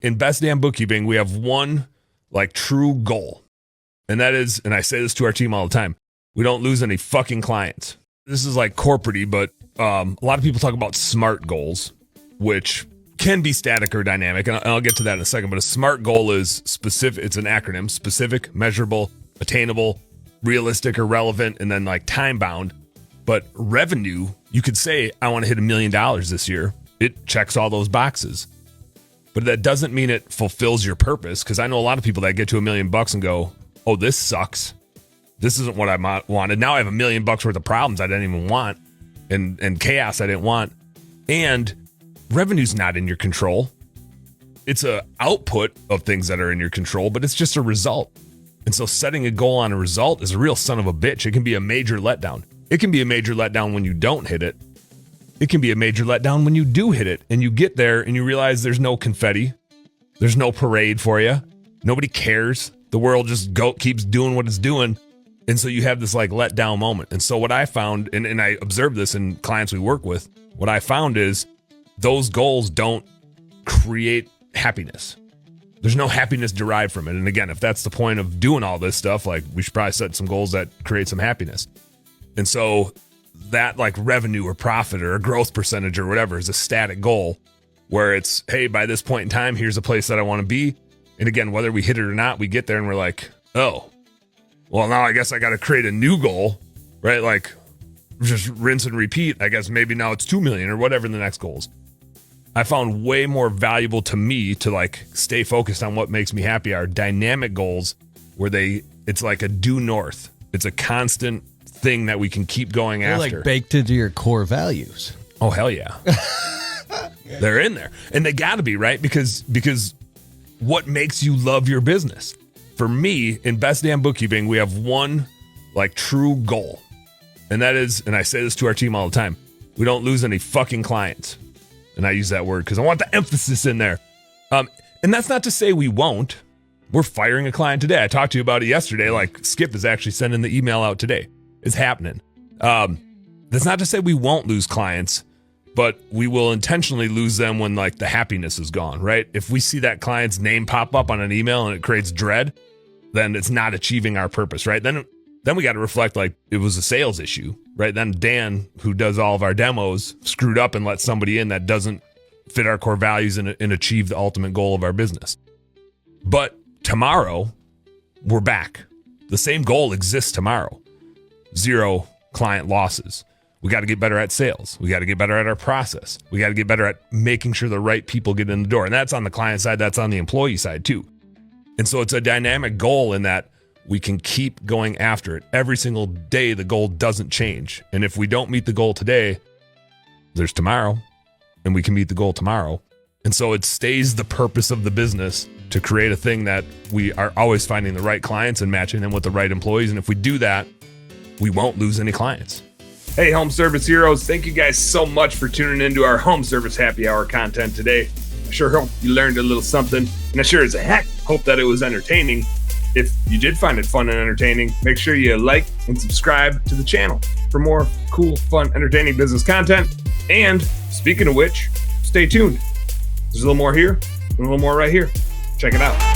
in Best Damn Bookkeeping, we have one like true goal. And that is, and I say this to our team all the time, we don't lose any fucking clients. This is like corporate-y, but a lot of people talk about SMART goals, which can be static or dynamic. And I'll get to that in a second. But a SMART goal is specific. It's an acronym: specific, measurable, attainable, realistic or relevant, and then like time-bound. But revenue, you could say, I want to hit $1 million this year. It checks all those boxes. But that doesn't mean it fulfills your purpose, because I know a lot of people that get to $1 million and go, oh, this sucks. This isn't what I wanted. Now I have $1 million worth of problems I didn't even want, and chaos I didn't want. And revenue's not in your control. It's a output of things that are in your control, but it's just a result. And so setting a goal on a result is a real son of a bitch. It can be a major letdown. It can be a major letdown when you don't hit it. It can be a major letdown when you do hit it and you get there and you realize there's no confetti. There's no parade for you. Nobody cares. The world just keeps doing what it's doing. And so you have this like letdown moment. And so what I found, and I observed this in clients we work with, what I found is those goals don't create happiness. There's no happiness derived from it. And again, if that's the point of doing all this stuff, like we should probably set some goals that create some happiness. And so that like revenue or profit or a growth percentage or whatever is a static goal where it's, hey, by this point in time, here's a place that I want to be. And again, whether we hit it or not, we get there and we're like, oh, well, now I guess I got to create a new goal, right? Like just rinse and repeat. I guess maybe now it's 2 million or whatever the next goal is. I found way more valuable to me to like stay focused on what makes me happy are dynamic goals where it's like a due north. It's a constant thing that we can keep going They're after. Like baked into your core values. Oh, hell yeah. They're in there. And they got to be, right? Because what makes you love your business? For me, in Best Damn Bookkeeping, we have one like true goal. And that is, and I say this to our team all the time, we don't lose any fucking clients. And I use that word because I want the emphasis in there. And that's not to say we won't. We're firing a client today. I talked to you about it yesterday. Like Skip is actually sending the email out today. It's happening. That's not to say we won't lose clients, but we will intentionally lose them when like the happiness is gone, right? If we see that client's name pop up on an email and it creates dread, then it's not achieving our purpose, right? Then we got to reflect like it was a sales issue, right? Then Dan, who does all of our demos, screwed up and let somebody in that doesn't fit our core values and achieve the ultimate goal of our business. But tomorrow, we're back. The same goal exists tomorrow. 0 client losses. We got to get better at sales. We got to get better at our process. We got to get better at making sure the right people get in the door. And that's on the client side. That's on the employee side too. And so it's a dynamic goal in that we can keep going after it. Every single day, the goal doesn't change. And if we don't meet the goal today, there's tomorrow, and we can meet the goal tomorrow. And so it stays the purpose of the business to create a thing that we are always finding the right clients and matching them with the right employees. And if we do that, we won't lose any clients. Hey, home service heroes. Thank you guys so much for tuning into our home service happy hour content today. I sure hope you learned a little something, and I sure as heck hope that it was entertaining. If you did find it fun and entertaining, make sure you like and subscribe to the channel for more cool, fun, entertaining business content. And speaking of which, stay tuned. There's a little more here and a little more right here. Check it out.